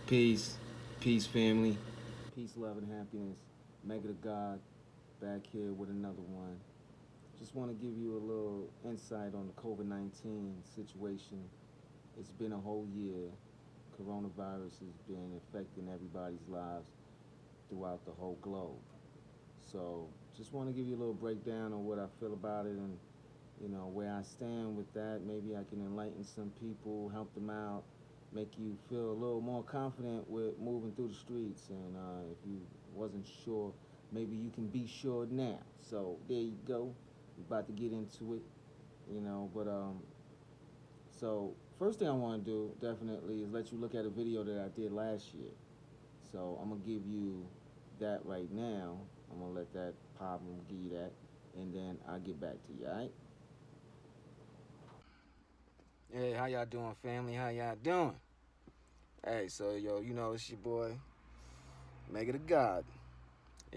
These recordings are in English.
Peace, peace, family, peace, love, and happiness. Mega to God, back here with another one. Just want to give you a little insight on the COVID-19 situation. It's been a whole year. Coronavirus has been affecting everybody's lives throughout the whole globe. So, just want to give you a little breakdown on what I feel about it and where I stand with that. Maybe I can enlighten some people, help them out, make you feel a little more confident with moving through the streets. And if you wasn't sure, maybe you can be sure now. So there you go. We're about to get into it, But so first thing I want to do definitely is let you look at a video that I did last year. So I'm gonna give you that right now. I'm gonna let that pop. I'm gonna give you that, and then I'll get back to you. All right? Hey, how y'all doing, family? How y'all doing? Hey, so yo, it's your boy, Mega the God.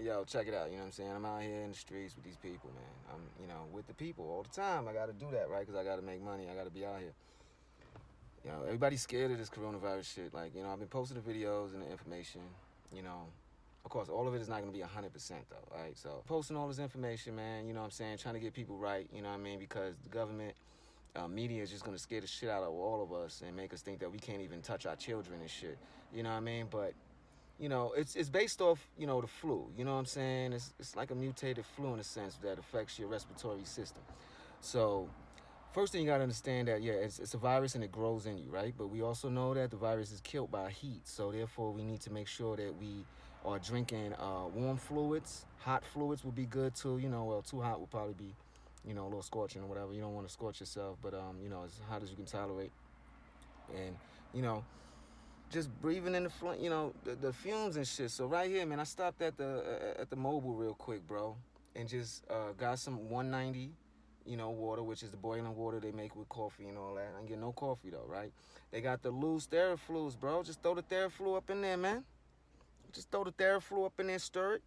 Yo, check it out. You know what I'm saying? I'm out here in the streets with these people, man. I'm, with the people all the time. I got to do that, right? Because I got to make money. I got to be out here. Everybody's scared of this coronavirus shit. Like, I've been posting the videos and the information. You know, of course, all of it is not going to be 100% though, right? So, posting all this information, man. You know what I'm saying? Trying to get people right. You know what I mean? Because the government. Media is just going to scare the shit out of all of us and make us think that we can't even touch our children and shit. You know what I mean? But, it's based off, the flu. You know what I'm saying? It's like a mutated flu in a sense that affects your respiratory system. So, first thing you got to understand that, yeah, it's a virus and it grows in you, right? But we also know that the virus is killed by heat. So, therefore, we need to make sure that we are drinking warm fluids. Hot fluids would be good too. Well, too hot would probably be a little scorching or whatever. You don't want to scorch yourself, but as hot as you can tolerate. And just breathing in the fumes and shit. So right here, man, I stopped at the mobile real quick, bro, and just got some 190, water, which is the boiling water they make with coffee and all that. I ain't get no coffee though, right? They got the loose Theraflus, bro. Just throw the Theraflu up in there, man. Just throw the Theraflu up in there, stir it.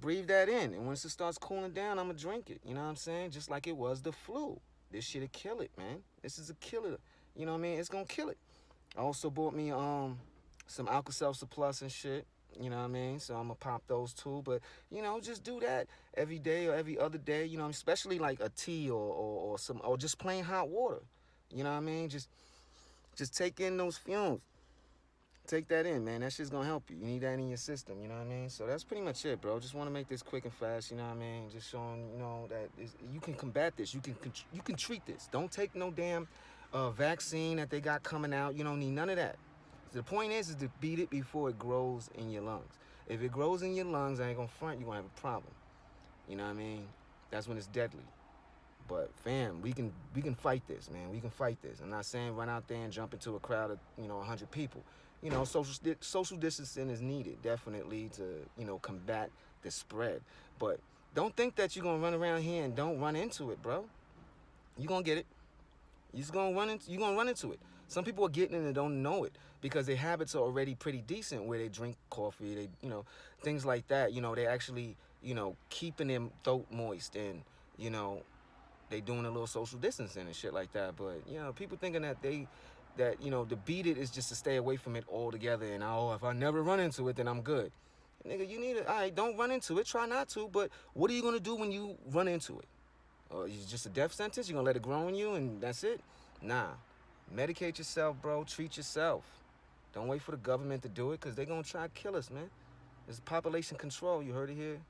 Breathe that in, and once it starts cooling down, I'ma drink it. You know what I'm saying? Just like it was the flu. This shit'll kill it, man. This is a killer. You know what I mean? It's gonna kill it. I also bought me some Alka-Seltzer Plus and shit. You know what I mean? So I'm gonna pop those too. But just do that every day or every other day. Especially like a tea or some or just plain hot water. You know what I mean? Just take in those fumes. Take that in, man. That shit's gonna help you. You need that in your system, you know what I mean? So that's pretty much it, bro. Just want to make this quick and fast, you know what I mean? Just showing, that you can combat this. You can treat this. Don't take no damn vaccine that they got coming out. You don't need none of that. So the point is to beat it before it grows in your lungs. If it grows in your lungs, I ain't gonna front. You gonna have a problem. You know what I mean? That's when it's deadly. But fam, we can fight this, man. We can fight this. I'm not saying run out there and jump into a crowd of 100 people. Social distancing is needed definitely to combat the spread. But don't think that you're gonna run around here and don't run into it, bro. You're gonna get it. You're gonna run into it. Some people are getting it and don't know it because their habits are already pretty decent where they drink coffee, they things like that. They actually keeping their throat moist and they doing a little social distancing and shit like that. But people thinking that to beat it is just to stay away from it altogether. And if I never run into it, then I'm good. Nigga, you need it. All right, don't run into it. Try not to. But what are you gonna do when you run into it? It's just a death sentence. You gonna let it grow on you and that's it? Nah. Medicate yourself, bro. Treat yourself. Don't wait for the government to do it because they're gonna try to kill us, man. It's population control. You heard it here.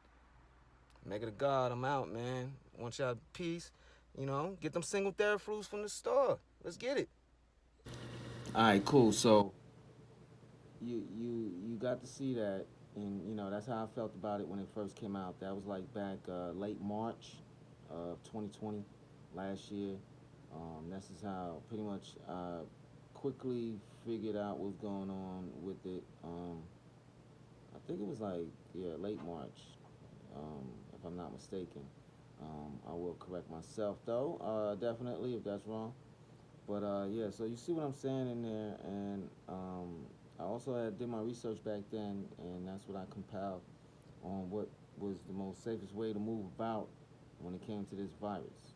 Mega to God, I'm out, man. Want y'all peace. Get them single Theraflus from the store. Let's get it. All right, cool. So you got to see that, and that's how I felt about it when it first came out. That was like back late March of 2020, last year. This is how pretty much I quickly figured out what's going on with it. I think it was like late March, if I'm not mistaken. I will correct myself though, definitely if that's wrong. But yeah, so you see what I'm saying in there, and I also did my research back then, and that's what I compiled on what was the most safest way to move about when it came to this virus.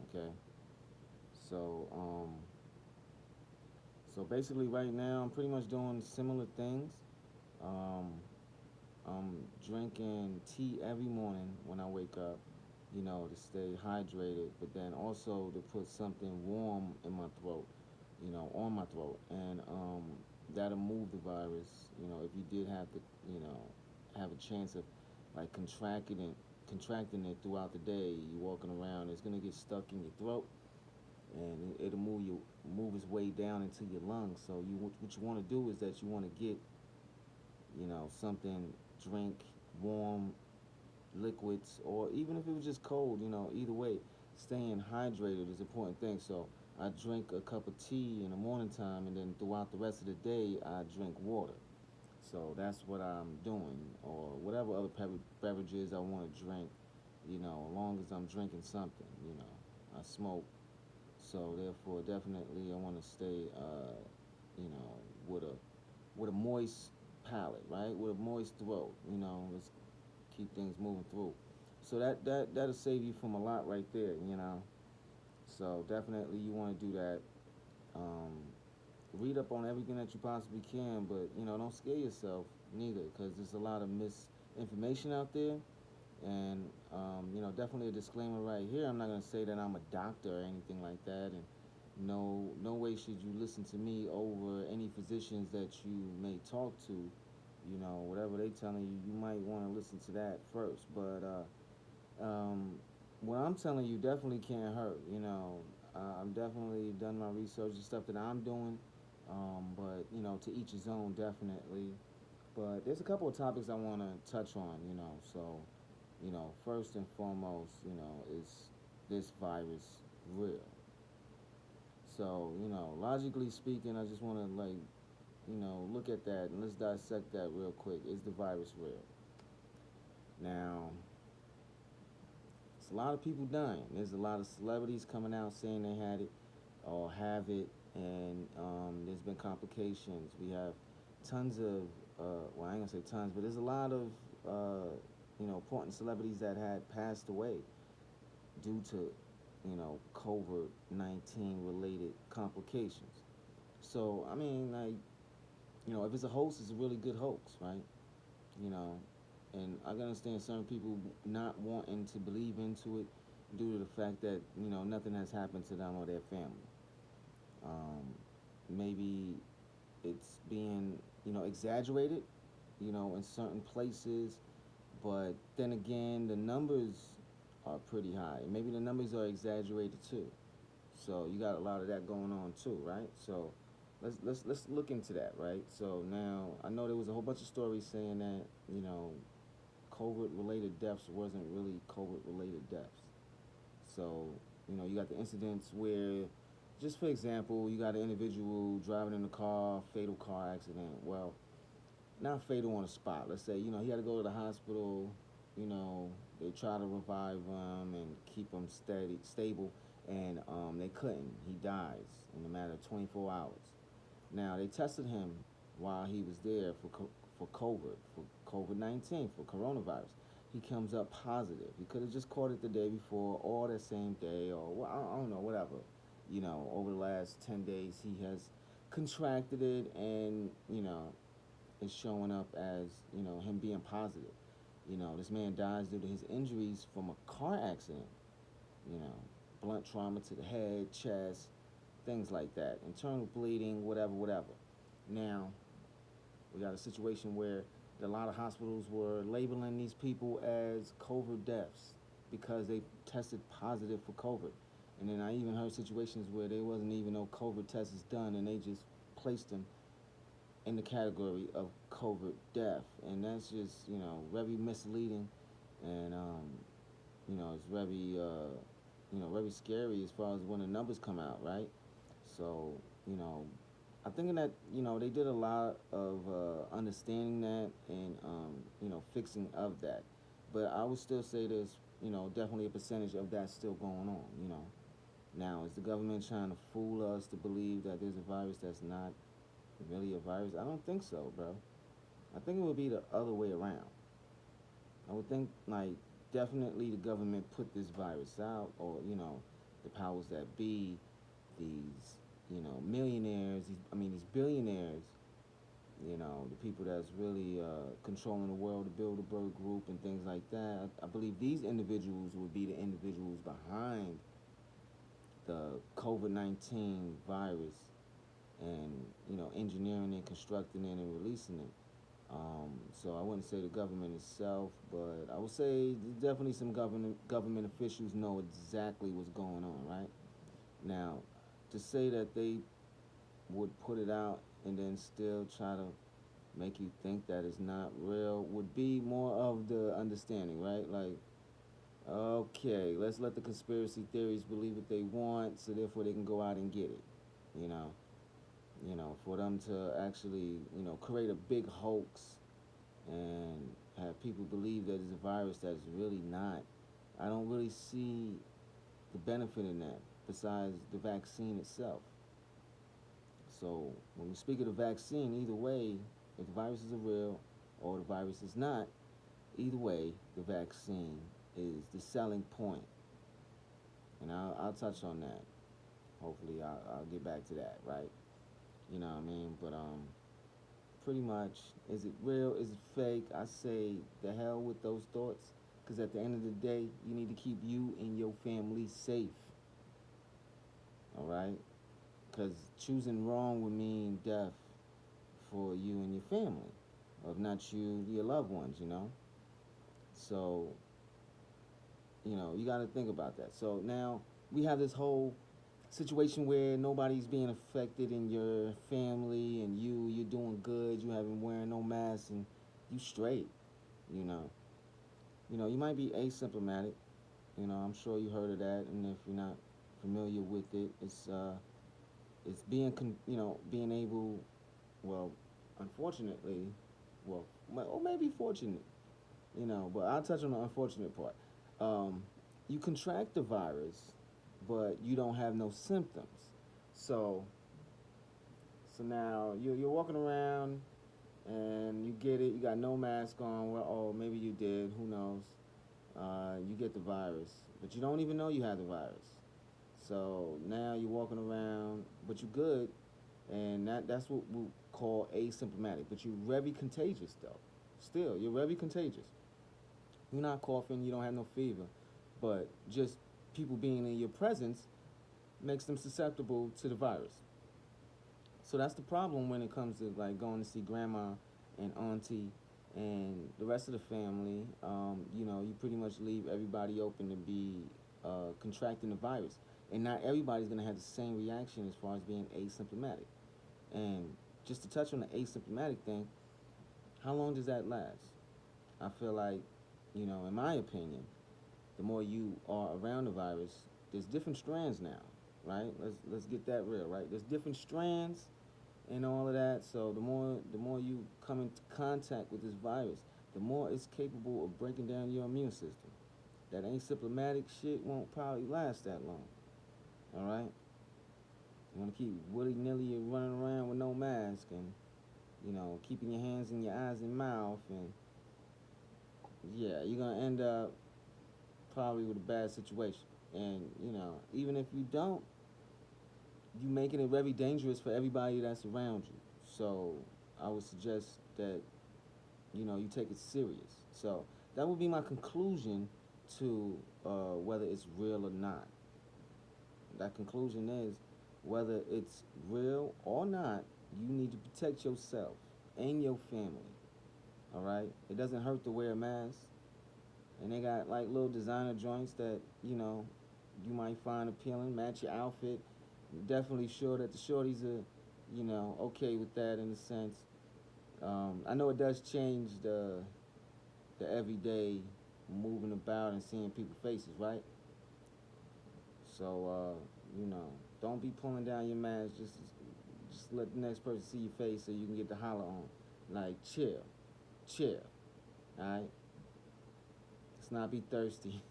Okay, so So basically, right now, I'm pretty much doing similar things. Um, I'm drinking tea every morning when I wake up, to stay hydrated, but then also to put something warm in my throat, on my throat, and that'll move the virus. If you did have to, you know, have a chance of like contracting it throughout the day, you walking around, it's gonna get stuck in your throat, and it'll move its way down into your lungs. So what you want to do is that you want to get, something, drink warm liquids, or even if it was just cold, either way, staying hydrated is an important thing. So I drink a cup of tea in the morning time, and then throughout the rest of the day, I drink water. So that's what I'm doing, or whatever other beverages I want to drink, as long as I'm drinking something, I smoke, so therefore, definitely, I want to stay, you know, with a moist palate, right? With a moist throat, let's keep things moving through. So that'll save you from a lot right there. So definitely, you want to do that. Um, Read up on everything that you possibly can, but don't scare yourself neither, because there's a lot of misinformation out there. And definitely a disclaimer right here. I'm not gonna say that I'm a doctor or anything like that, and no way should you listen to me over any physicians that you may talk to. Whatever they telling you, you might want to listen to that first. But what I'm telling you definitely can't hurt. I'm definitely done my research and stuff that I'm doing. But to each his own, definitely. But there's a couple of topics I want to touch on. So first and foremost, is this virus real? So, logically speaking, I just want to look at that and let's dissect that real quick. Is the virus real? Now, it's a lot of people dying. There's a lot of celebrities coming out saying they had it or have it, and there's been complications. We have tons of, well, I ain't gonna say tons, but there's a lot of, important celebrities that had passed away due to, COVID-19 related complications. So, I mean, like, if it's a hoax, it's a really good hoax, right? You know, and I can understand certain people not wanting to believe into it due to the fact that, nothing has happened to them or their family. Um, Maybe it's being, exaggerated, in certain places, but then again, the numbers are pretty high. Maybe the numbers are exaggerated too. So you got a lot of that going on too, right? So let's look into that, right? So now I know there was a whole bunch of stories saying that COVID related deaths wasn't really COVID related deaths. So you got the incidents where, just for example, you got an individual driving in a car, fatal car accident. Well, not fatal on the spot. Let's say he had to go to the hospital. They try to revive him and keep him stable, and they couldn't. He dies in a matter of 24 hours. Now they tested him while he was there for COVID-19, for coronavirus. He comes up positive. He could have just caught it the day before or that same day, or well, I don't know, whatever. Over the last 10 days, he has contracted it, and is showing up as him being positive. This man dies due to his injuries from a car accident. You know, blunt trauma to the head, chest, things like that, internal bleeding, whatever. Now, we got a situation where a lot of hospitals were labeling these people as COVID deaths because they tested positive for COVID. And then I even heard situations where there wasn't even no COVID test is done, and they just placed them in the category of COVID death. And that's just, very misleading, and it's very very scary as far as when the numbers come out, right? So, I'm thinking that they did a lot of understanding that, and fixing of that, but I would still say there's definitely a percentage of that still going on. Now, is the government trying to fool us to believe that there's a virus that's not really a virus? I don't think so, bro. I think it would be the other way around. I would think, like, definitely the government put this virus out, or the powers that be, these millionaires, these billionaires, the people that's really controlling the world, the Bilderberg Group and things like that. I believe these individuals would be the individuals behind the COVID-19 virus and, engineering and constructing it and releasing it. So I wouldn't say the government itself, but I would say definitely some government officials know exactly what's going on, right? Now, to say that they would put it out and then still try to make you think that it's not real would be more of the understanding, right? Like, okay, let's let the conspiracy theories believe what they want, so therefore they can go out and get it. You know, for them to actually, create a big hoax and have people believe that it's a virus that's really not. I don't really see the benefit in that besides the vaccine itself. So when we speak of the vaccine, either way, if the viruses are real or the virus is not, either way, the vaccine is the selling point. And I'll touch on that. Hopefully, I'll get back to that, right? You know what I mean? But pretty much, is it real? Is it fake? I say the hell with those thoughts, because at the end of the day, you need to keep you and your family safe. All right? Because choosing wrong would mean death for you and your family, or if not you, your loved ones. So you got to think about that. So now we have this whole situation where nobody's being affected in your family, and you're doing good, you haven't wearing no mask, and you straight. you know you might be asymptomatic. I'm sure you heard of that, and if you're not familiar with it, it's being able, well, unfortunately, well, or maybe fortunate, but I'll touch on the unfortunate part. You contract the virus, but you don't have no symptoms. So, now you're walking around and you get it. You got no mask on. Well, oh, maybe you did. Who knows? You get the virus, but you don't even know you have the virus. So now you're walking around, but you're good, and that's what we call asymptomatic. But you're very contagious, though. Still, you're very contagious. You're not coughing. You don't have no fever, but just people being in your presence makes them susceptible to the virus. So that's the problem when it comes to like going to see grandma and auntie and the rest of the family. You pretty much leave everybody open to be contracting the virus, and not everybody's gonna have the same reaction as far as being asymptomatic. And just to touch on the asymptomatic thing, how long does that last? I feel like, in my opinion, the more you are around the virus, there's different strands now, right? Let's get that real, right? There's different strands and all of that. So the more you come into contact with this virus, the more it's capable of breaking down your immune system. That asymptomatic shit won't probably last that long. All right. You want to keep willy nilly running around with no mask, and keeping your hands in your eyes and mouth, and yeah, you're gonna end up probably with a bad situation. And even if you don't, you making it very dangerous for everybody that's around you. So I would suggest that you take it serious. So that would be my conclusion to whether it's real or not. That conclusion is, whether it's real or not, you need to protect yourself and your family. All right. It doesn't hurt to wear a mask, and they got like little designer joints that you might find appealing, match your outfit. Definitely sure that the shorties are, okay with that in a sense. I know it does change the everyday moving about and seeing people's faces, right? So don't be pulling down your mask just let the next person see your face so you can get the holler on. Like, chill, all right? Let's not be thirsty.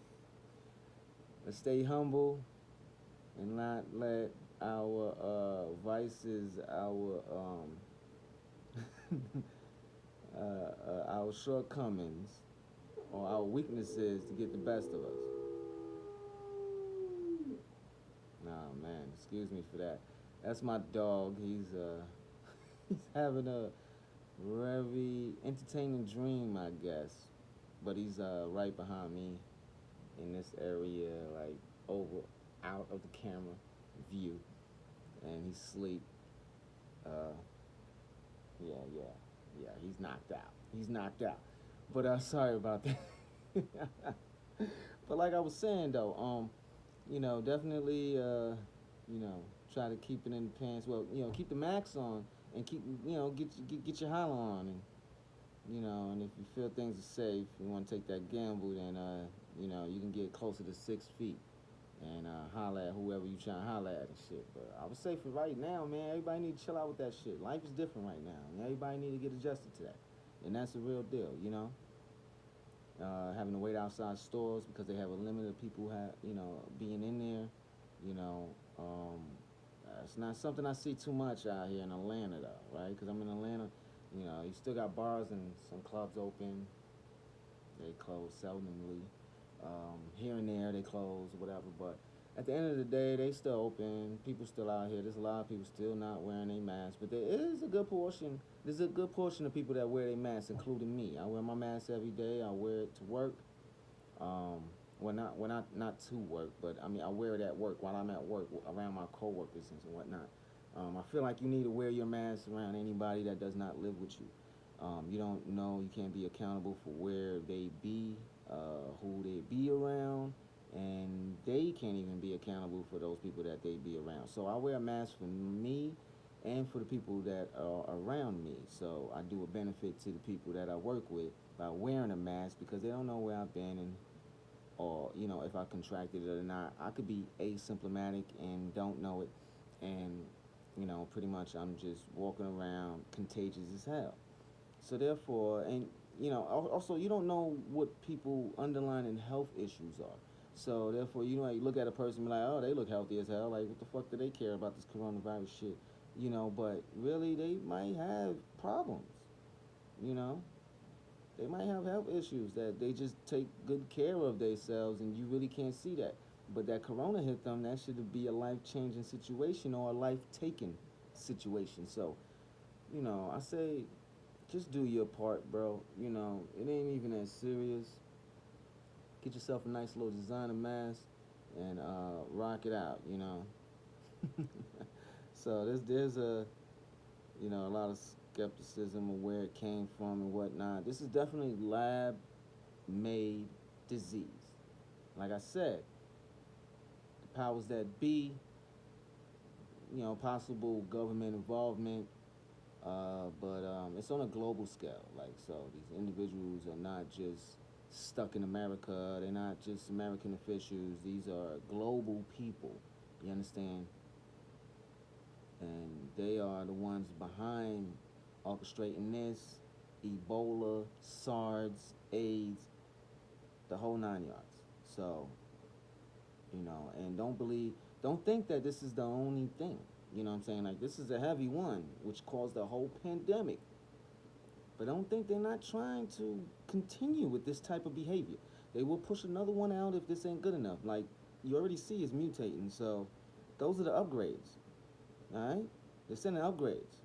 Let's stay humble and not let our vices, our shortcomings, or our weaknesses to get the best of us. Nah, man, excuse me for that. That's my dog. He's having a very entertaining dream, I guess. But he's right behind me in this area, like over out of the camera view, and he's asleep. Uh, yeah, yeah, yeah. He's knocked out. He's knocked out. But sorry about that. But like I was saying though, definitely, try to keep it in the pants. Well, keep the max on and keep, get your holler on, and and if you feel things are safe, you want to take that gamble, then you can get closer to 6 feet and holler at whoever you trying to holler at and shit. But I would say for right now, man, everybody need to chill out with that shit. Life is different right now, and everybody need to get adjusted to that, and that's a real deal. Having to wait outside stores because they have a limit of people being in there. You know, um, it's not something I see too much out here in Atlanta though, right? Because I'm in Atlanta. You still got bars and some clubs open. They close seldomly. Here and there they close, whatever. But at the end of the day, they still open. People still out here. There's a lot of people still not wearing a mask, but there is a good portion. There's a good portion of people that wear their masks, including me. I wear my mask every day. I wear it to work. Um, not to work, but I mean I wear it at work while I'm at work around my coworkers and whatnot. I feel like you need to wear your mask around anybody that does not live with you. You don't know, you can't be accountable for where they be, who they be around, and they can't even be accountable for those people that they be around. So I wear a mask for me and for the people that are around me. So I do a benefit to the people that I work with by wearing a mask because they don't know where I've been and or if I contracted it or not. I could be asymptomatic and don't know it, and pretty much I'm just walking around contagious as hell. So therefore, and also you don't know what people underlying health issues are. So therefore, you look at a person and be like, oh, they look healthy as hell. Like, what the fuck do they care about this coronavirus shit? But really, they might have problems. You know, they might have health issues that they just take good care of themselves, and you really can't see that. But that corona hit them, that should be a life changing situation or a life taking situation. So, I say just do your part, bro. It ain't even that serious. Get yourself a nice little designer mask and rock it out. So there's a lot of skepticism of where it came from and whatnot. This is definitely lab made disease. Like I said, the powers that be, possible government involvement, but it's on a global scale. Like, so these individuals are not just stuck in America. They're not just American officials. These are global people. You understand? And they are the ones behind orchestrating this, Ebola, SARS, AIDS, the whole 9 yards. So, and don't think that this is the only thing. You know what I'm saying? Like, this is a heavy one, which caused the whole pandemic. But don't think they're not trying to continue with this type of behavior. They will push another one out if this ain't good enough. Like, you already see it's mutating. So, those are the upgrades. All right? They're sending upgrades.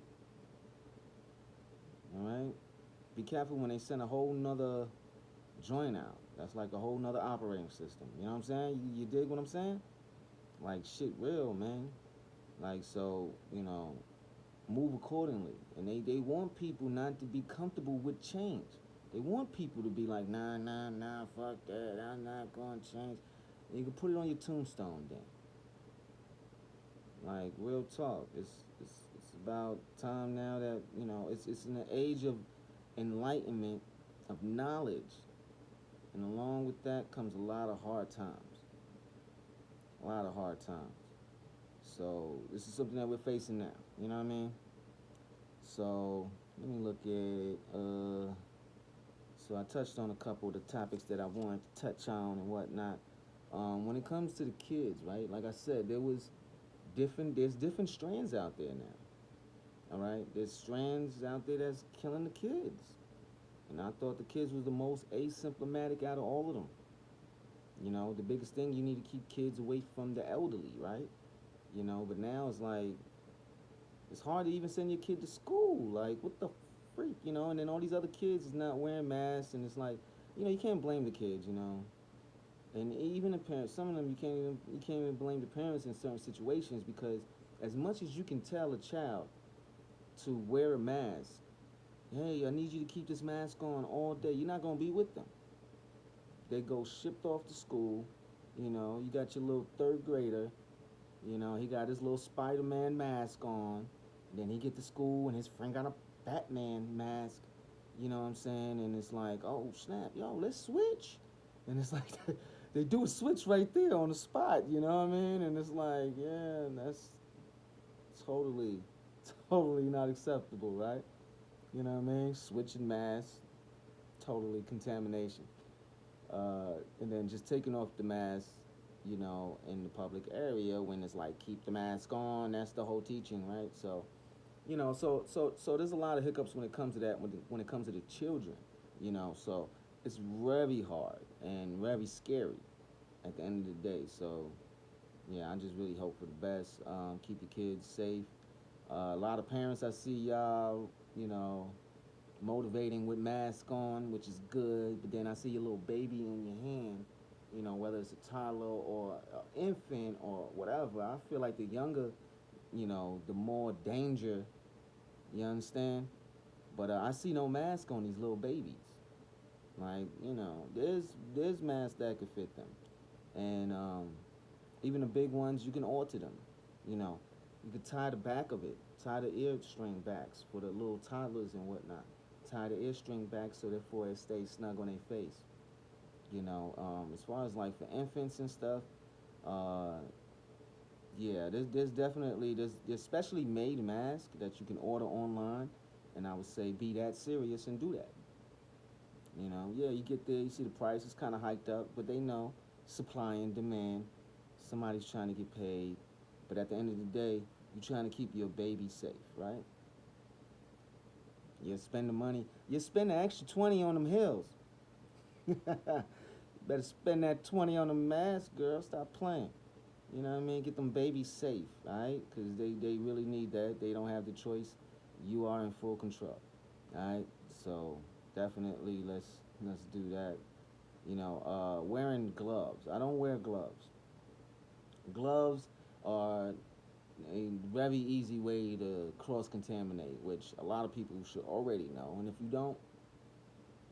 All right? Be careful when they send a whole nother joint out. That's like a whole nother operating system. You know what I'm saying? You dig what I'm saying? Like, shit real, man. Like, so, move accordingly. And they want people not to be comfortable with change. They want people to be like, nah, nah, nah, fuck that. I'm not going to change. And you can put it on your tombstone then. Like, real talk. It's about time now that, it's in the age of enlightenment, of knowledge. And along with that comes a lot of hard times. A lot of hard times. So this is something that we're facing now. You know what I mean? So let me look at it. So I touched on a couple of the topics that I wanted to touch on and whatnot. When it comes to the kids, right? Like I said, there's different strands out there now. All right, there's strands out there that's killing the kids, and I thought the kids was the most asymptomatic out of all of them. The biggest thing, you need to keep kids away from the elderly, right? But now it's like It's hard to even send your kid to school. Like, what the freak, you know? And then all these other kids is not wearing masks, and it's like, you can't blame the kids, you know. And even the parents, some of them you can't even blame the parents in certain situations because as much as you can tell a child to wear a mask, hey, I need you to keep this mask on all day. You're not gonna be with them. They go shipped off to school. You got your little third grader. He got his little Spider-Man mask on. And then he get to school and his friend got a Batman mask. You know what I'm saying? And it's like, oh snap, yo, let's switch. And it's like they do a switch right there on the spot. You know what I mean? And it's like, yeah, that's totally, totally not acceptable, right? You know what I mean? Switching masks, totally contamination. And then just taking off the mask, in the public area when it's like keep the mask on. That's the whole teaching, right? So, so there's a lot of hiccups when it comes to that. When it comes to the children, so it's very hard and very scary at the end of the day. So, yeah, I just really hope for the best. Keep your kids safe. A lot of parents I see y'all, motivating with mask on, which is good. But then I see your little baby in your hand, whether it's a toddler or an infant or whatever. I feel like the younger, the more danger. You understand? But I see no mask on these little babies. Like there's masks that could fit them, and even the big ones you can alter them. You know, you could tie the back of it, tie the ear string backs for the little toddlers and whatnot. Tie the ear string back so therefore it stays snug on their face. As far as like for infants and stuff, uh, yeah, there's definitely there's specially made masks that you can order online, and I would say be that serious and do that. Yeah, you get there, you see the price is kind of hiked up, but they know supply and demand. Somebody's trying to get paid, but at the end of the day, you're trying to keep your baby safe, right? You spend the money, you spend the extra 20 on them hills. Better spend that 20 on the mask, girl. Stop playing. You know what I mean? Get them babies safe, all right? Because they really need that. They don't have the choice. You are in full control, all right? So definitely let's do that. Wearing gloves. I don't wear gloves. Gloves are a very easy way to cross contaminate, which a lot of people should already know. And if you don't,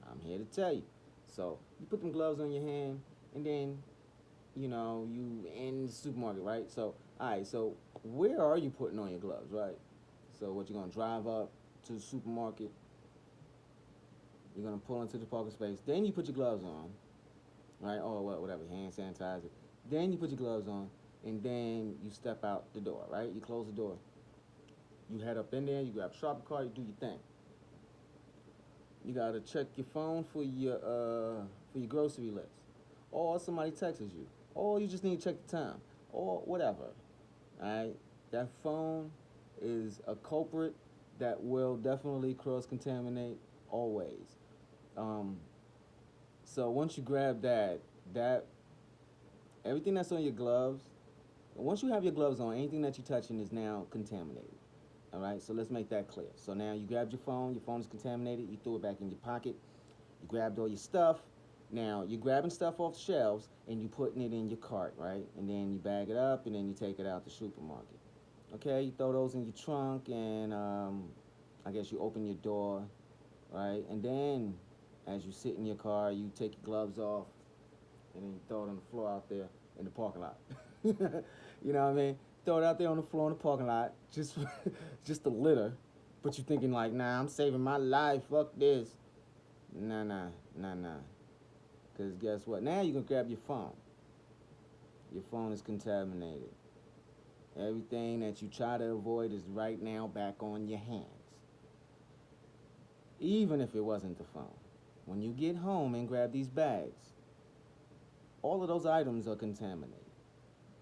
I'm here to tell you. So you put them gloves on your hand, and then you in the supermarket, right? So, all right, so where are you putting on your gloves, right? So, what you're gonna drive up to the supermarket, you're gonna pull into the parking space, then you put your gloves on, right? Or whatever, hand sanitizer. Then you put your gloves on, and then you step out the door, right? You close the door. You head up in there, you grab a shopping cart, you do your thing. You gotta check your phone for your grocery list, or somebody texts you, or you just need to check the time, or whatever. All right, that phone is a culprit that will definitely cross contaminate always. Um, so once you grab that everything that's on your gloves, once you have your gloves on, anything that you're touching is now contaminated. All right, so let's make that clear. So now you grabbed your phone is contaminated, you threw it back in your pocket, you grabbed all your stuff. Now you're grabbing stuff off the shelves and you putting it in your cart, right? And then you bag it up and then you take it out the supermarket. Okay, you throw those in your trunk and I guess you open your door, right? And then as you sit in your car, you take your gloves off and then you throw it on the floor out there in the parking lot. You know what I mean? Throw it out there on the floor in the parking lot, just just a litter. But you're thinking like, nah, I'm saving my life. Fuck this. Nah, nah, nah, nah. Cause guess what? Now you can grab your phone. Your phone is contaminated. Everything that you try to avoid is right now back on your hands. Even if it wasn't the phone. When you get home and grab these bags, all of those items are contaminated.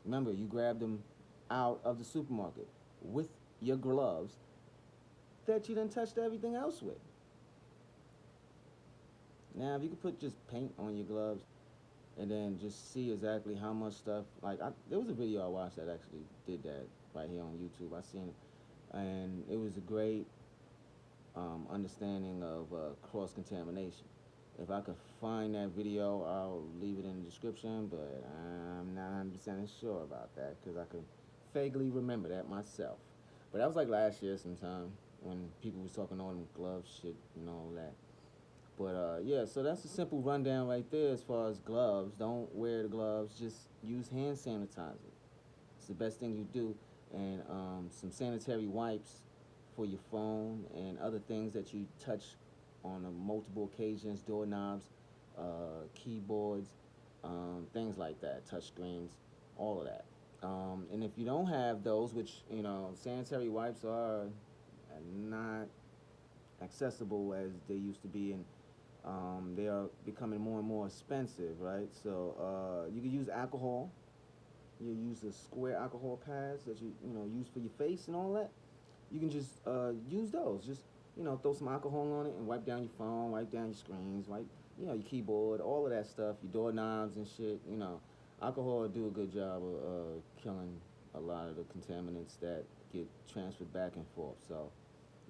Remember, you grabbed them out of the supermarket with your gloves that you done touched everything else with. Now, if you could put just paint on your gloves and then just see exactly how much stuff, there was a video I watched that actually did that right here on YouTube. I seen it. and it was a great understanding of cross contamination. If I could find that video, I'll leave it in the description, but I'm not 100% sure about that because I could vaguely remember that myself. But that was like last year sometime when people was talking all them glove shit and all that. But yeah, so that's a simple rundown right there as far as gloves. Don't wear the gloves, just use hand sanitizer. It's the best thing you do. And some sanitary wipes for your phone and other things that you touch on multiple occasions, doorknobs, keyboards, things like that, touch screens, all of that. And if you don't have those, which, sanitary wipes are not accessible as they used to be, and they are becoming more and more expensive, right? So you can use alcohol. You use the square alcohol pads that you use for your face and all that. You can just use those. Just throw some alcohol on it and wipe down your phone, wipe down your screens, wipe your keyboard, all of that stuff, your doorknobs and shit. Alcohol will do a good job of killing a lot of the contaminants that get transferred back and forth. So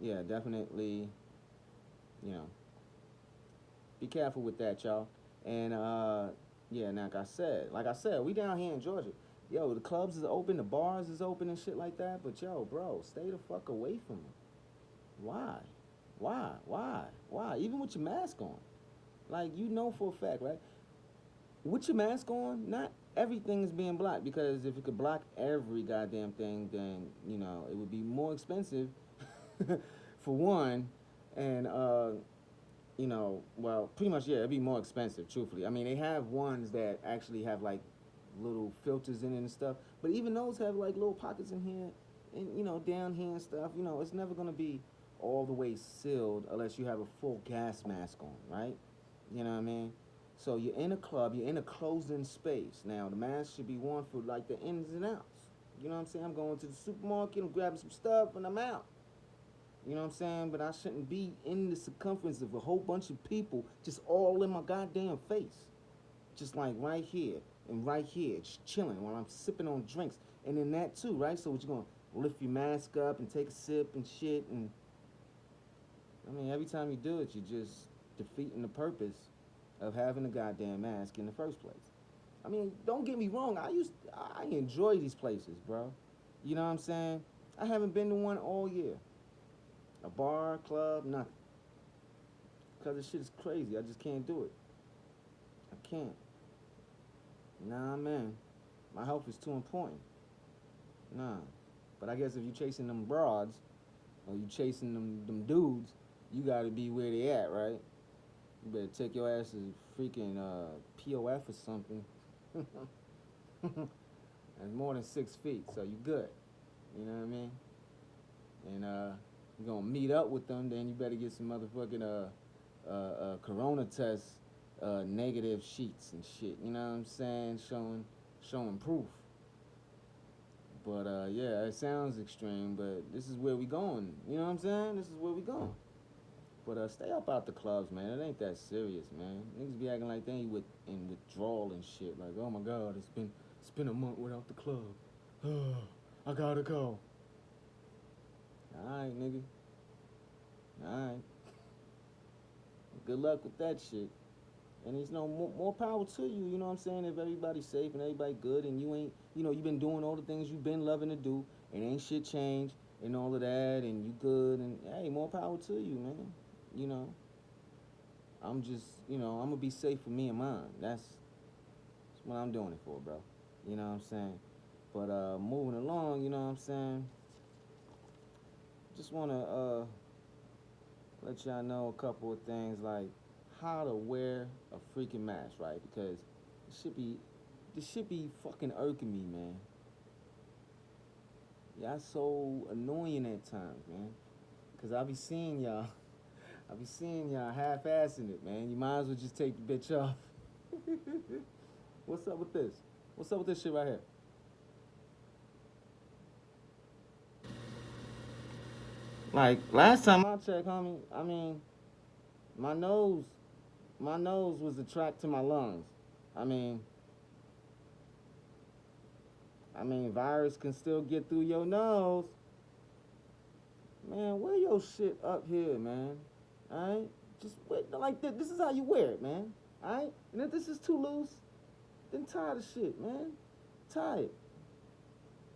yeah, definitely, you know, be careful with that, y'all. And yeah, like I said, we down here in Georgia. Yo, the clubs is open, the bars is open and shit like that. But yo, bro, stay the fuck away from them. Why? Why? Even with your mask on. Like, for a fact, right? With your mask on, not everything is being blocked, because if it could block every goddamn thing, then, it would be more expensive for one, and well, pretty much, yeah, it'd be more expensive, truthfully. I mean, they have ones that actually have like little filters in it and stuff, but even those have like little pockets in here and down here and stuff. It's never gonna be all the way sealed unless you have a full gas mask on, right? You know what I mean? So you're in a club, you're in a closed-in space. Now the mask should be worn for like the ins and outs. You know what I'm saying? I'm going to the supermarket, I'm grabbing some stuff, and I'm out. You know what I'm saying? But I shouldn't be in the circumference of a whole bunch of people just all in my goddamn face. Just like right here and right here, just chilling while I'm sipping on drinks. And then that too, right? So what you gonna lift your mask up and take a sip and shit, and I mean, every time you do it, you're just defeating the purpose of having a goddamn mask in the first place. I mean, don't get me wrong, I enjoy these places, bro. You know what I'm saying? I haven't been to one all year. A bar, club, nothing. Because this shit is crazy. I just can't do it. I can't. Nah, man. My health is too important. Nah. But I guess if you chasing them broads, or you chasing them dudes, you gotta be where they at, right? You better take your ass to freaking POF or something. That's more than 6 feet, so you good. You know what I mean? And you're gonna meet up with them, then you better get some motherfucking corona test negative sheets and shit. You know what I'm saying? Showing proof. But yeah, it sounds extreme, but this is where we going. You know what I'm saying? This is where we going. But stay up out the clubs, man. It ain't that serious, man. Niggas be acting like they ain't in withdrawal and shit. Like, oh my God, it's been a month without the club. I gotta go. All right, nigga. All right. Good luck with that shit. And there's no more power to you, you know what I'm saying? If everybody's safe and everybody good and you ain't, you've been doing all the things you've been loving to do and ain't shit changed and all of that and you good and hey, more power to you, man. I'm just, I'm gonna be safe for me and mine. That's what I'm doing it for, bro. You know what I'm saying? But moving along, you know what I'm saying? Just wanna let y'all know a couple of things like how to wear a freaking mask, right? Because this should be fucking irking me, man. Y'all so annoying at times, man. Cause I be seeing y'all half-assing it, man. You might as well just take the bitch off. What's up with this? What's up with this shit right here? Like last time I checked, homie, I mean, my nose, was a track to my lungs. I mean, virus can still get through your nose. Man, wear your shit up here, man. Alright? Just wear it like this. This is how you wear it, man. Alright? And if this is too loose, then tie the shit, man. Tie it.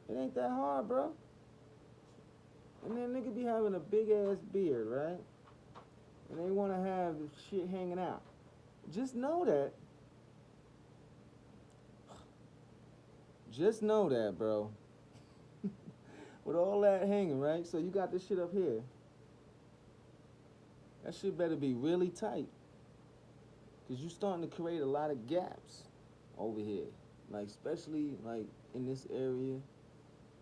It ain't that hard, bro. And then nigga be having a big ass beard, right? And they wanna have the shit hanging out. Just know that. Just know that, bro. With all that hanging, right? So you got this shit up here. That shit better be really tight. Cause you starting to create a lot of gaps over here. Like especially like in this area.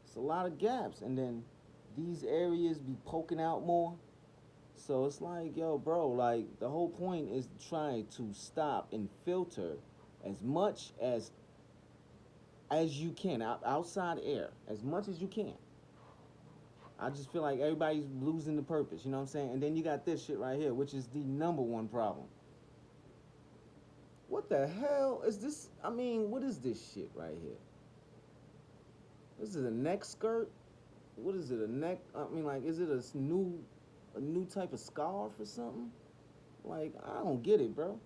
It's a lot of gaps. And then these areas be poking out more. So it's like, yo, bro, like the whole point is trying to stop and filter as much as you can, outside air, as much as you can. I just feel like everybody's losing the purpose, you know what I'm saying? And then you got this shit right here, which is the number one problem. What the hell is this? I mean, what is this shit right here? This is a neck skirt? What is it, a neck? I mean, like, is it a new type of scarf or something? Like, I don't get it, bro.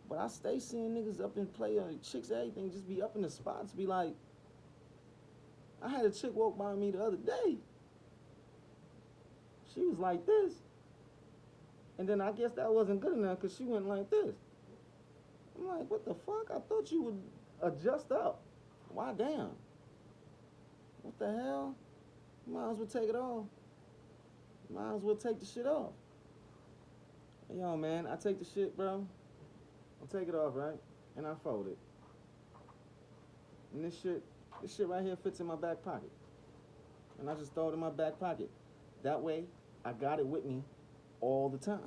But I stay seeing niggas up in play, chicks, everything, just be up in the spots, be like, I had a chick walk by me the other day. She was like this. And then I guess that wasn't good enough because she went like this. I'm like, what the fuck? I thought you would adjust up. Why damn? What the hell? You might as well take it off. Might as well take the shit off. Hey, yo, man, I take the shit, bro. I'll take it off, right? And I fold it. And this shit right here fits in my back pocket. And I just throw it in my back pocket. That way, I got it with me all the time.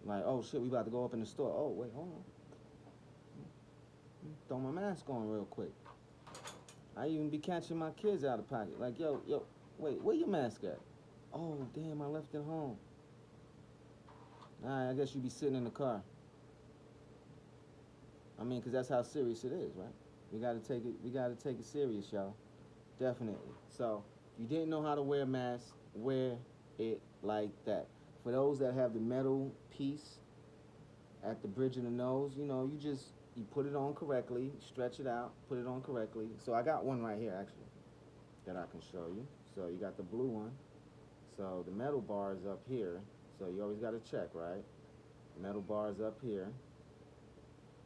Like, oh shit, we about to go up in the store. Oh, wait, hold on. Throw my mask on real quick. I even be catching my kids out of pocket. Like, yo, wait, where your mask at? Oh, damn, I left it home. Alright, I guess you be sitting in the car. I mean, because that's how serious it is, right? We gotta take it serious, y'all. Definitely. So, if you didn't know how to wear a mask, wear it like that. For those that have the metal piece at the bridge of the nose, you know, you put it on correctly, stretch it out, put it on correctly. So I got one right here, actually, that I can show you. So you got the blue one. So the metal bar is up here. So you always got to check, right? Metal bar is up here.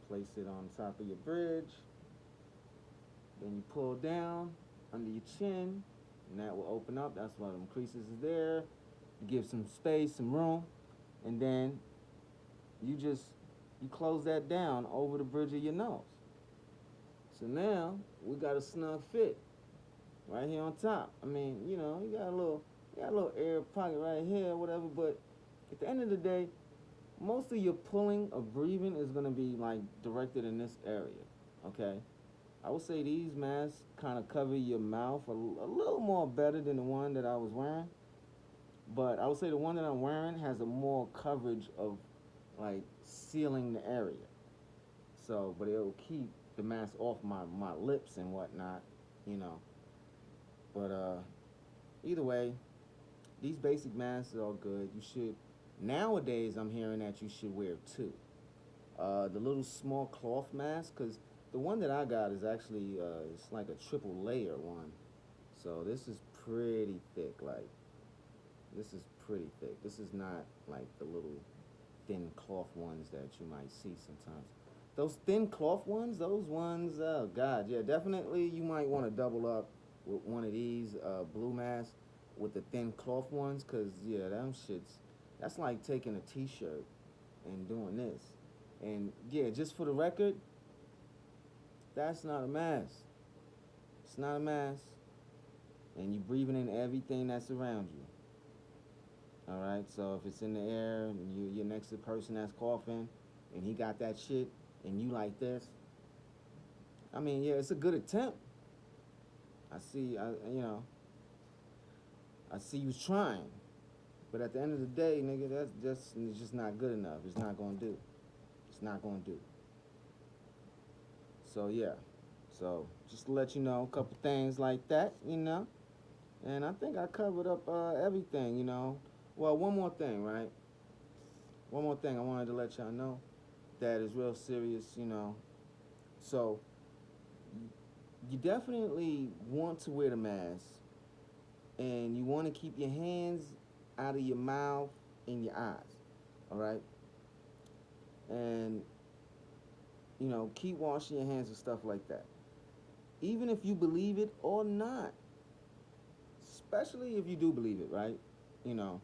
Place it on top of your bridge. Then you pull down under your chin, and that will open up. That's why them creases is there. You give some space, some room, and then you close that down over the bridge of your nose. So now we got a snug fit right here on top. I mean, you know, you got a little air pocket right here, whatever. But at the end of the day, most of your pulling or breathing is gonna be like directed in this area. Okay, I would say these masks kind of cover your mouth a little more better than the one that I was wearing. But I would say the one that I'm wearing has a more coverage of like sealing the area. So, but it'll keep the mask off my lips and whatnot, you know. But either way, these basic masks are all good. You should, nowadays I'm hearing that you should wear two. The little small cloth mask, because the one that I got is actually, it's like a triple layer one. So this is pretty thick, like, this is pretty thick. This is not like the little thin cloth ones that you might see sometimes. Those thin cloth ones, those ones, oh God, yeah, definitely you might want to double up with one of these blue masks with the thin cloth ones, because, yeah, them shits, that's like taking a t-shirt and doing this. And, yeah, just for the record, that's not a mask. It's not a mask. And you're breathing in everything that's around you. All right, so if it's in the air and you're next to the person that's coughing and he got that shit and you like this, I mean, yeah, it's a good attempt. I see you trying, but at the end of the day, nigga, it's just not good enough. It's not gonna do. It's not gonna do. So yeah, so just to let you know, a couple things like that, you know, And I think I covered up everything, you know. Well, one more thing, right? One more thing I wanted to let y'all know that is real serious, you know. So, you definitely want to wear the mask, and you want to keep your hands out of your mouth and your eyes, all right? And, you know, keep washing your hands and stuff like that. Even if you believe it or not, especially if you do believe it, right? You know,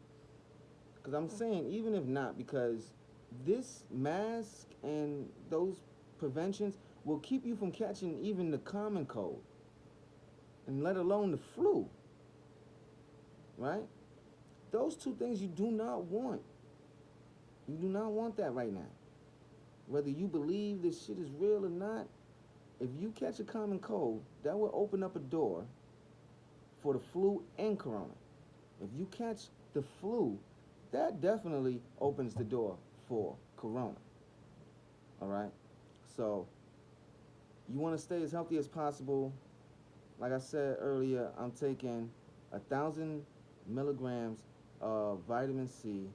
because I'm saying even if not, because this mask and those preventions will keep you from catching even the common cold, and let alone the flu, right? Those two things you do not want. You do not want that right now. Whether you believe this shit is real or not, if you catch a common cold, that will open up a door for the flu and corona. If you catch the flu, that definitely opens the door for corona. All right? So, you want to stay as healthy as possible. Like I said earlier, I'm taking 1,000 milligrams of vitamin C.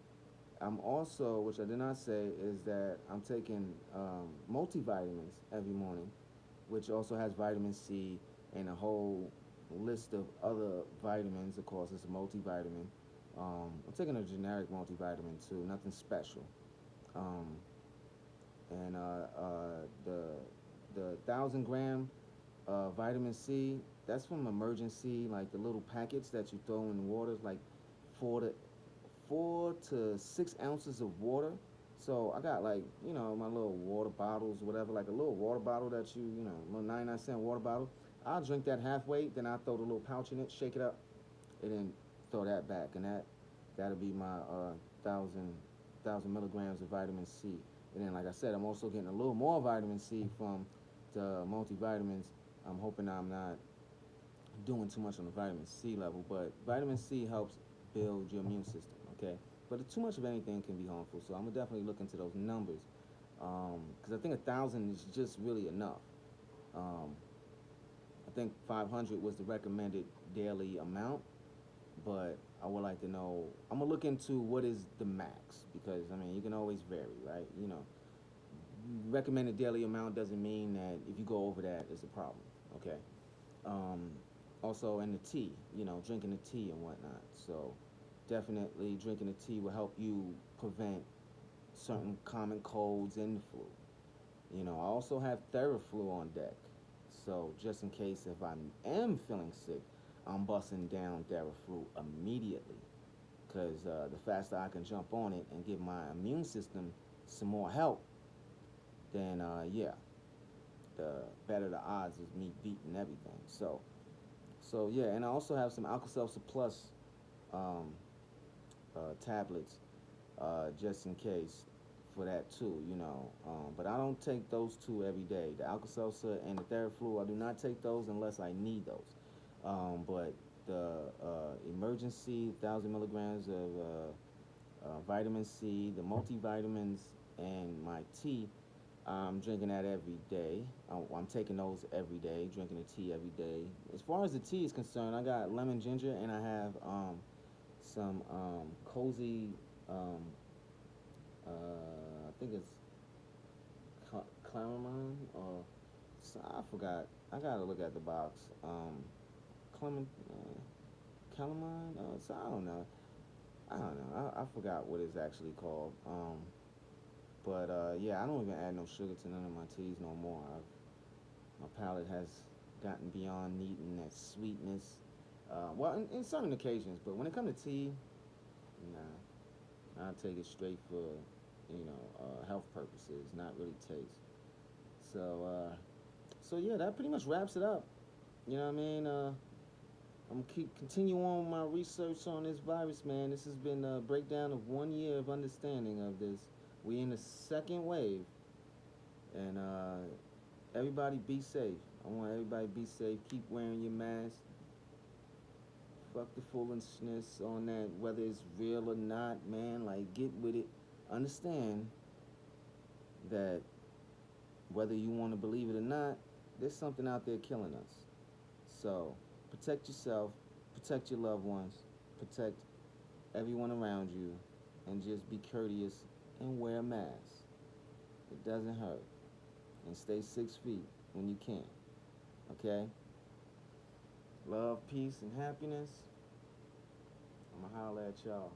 I'm also, which I did not say, is that I'm taking multivitamins every morning, which also has vitamin C and a whole list of other vitamins. Of course, it's a multivitamin. I'm taking a generic multivitamin too, nothing special. Um, and the 1,000 gram vitamin C, that's from Emergency, like the little packets that you throw in water, like 4 to 6 ounces of water. So I got, like, you know, my little water bottles, whatever, like a little water bottle that you know, a little 99-cent water bottle. I'll drink that halfway, then I throw the little pouch in it, shake it up, and then throw that back, and that'll be my thousand milligrams of vitamin C. And then, like I said, I'm also getting a little more vitamin C from the multivitamins. I'm hoping I'm not doing too much on the vitamin C level, but vitamin C helps build your immune system, okay? But too much of anything can be harmful, so I'm gonna definitely look into those numbers, because I think 1,000 is just really enough. Um, I think 500 was the recommended daily amount, but I would like to know. I'm gonna look into what is the max, because I mean you can always vary, right? You know, recommended daily amount doesn't mean that if you go over that, it's a problem, okay? Um, Also, in the tea, you know, drinking the tea and whatnot. So, definitely drinking the tea will help you prevent certain common colds and the flu. You know, I also have Theraflu on deck. So, just in case if I am feeling sick, I'm busting down Theraflu immediately. Because the faster I can jump on it and give my immune system some more help, then yeah, the better the odds is me beating everything. So yeah, and I also have some Alka-Seltzer Plus um, tablets, just in case for that too, you know. But I don't take those two every day. The Alka-Seltzer and the Theraflu, I do not take those unless I need those. But the emergency 1,000 milligrams of vitamin C, the multivitamins, and my tea, I'm drinking that every day. I'm taking those every day, drinking the tea every day. As far as the tea is concerned, I got lemon ginger, and I have some cozy, um, I think it's Clarion, or I forgot. I gotta look at the box. Clement, Calamine, so I don't know. I forgot what it's actually called. But yeah, I don't even add no sugar to none of my teas no more. My palate has gotten beyond needing that sweetness. Well, in certain occasions, but when it comes to tea, nah, I take it straight for, health purposes, not really taste. So, so yeah, that pretty much wraps it up. You know what I mean? I'm gonna keep continue on with my research on this virus, man. This has been a breakdown of 1 year of understanding of this. We in the second wave, and everybody be safe. I want everybody to be safe. Keep wearing your mask. Fuck the foolishness on that, whether it's real or not, man. Like, get with it. Understand that whether you want to believe it or not, there's something out there killing us. So, protect yourself, Protect your loved ones. Protect everyone around you. And just be courteous and wear a mask. It doesn't hurt. And stay 6 feet when you can. Okay? Love, peace, and happiness. I'm gonna holler at y'all.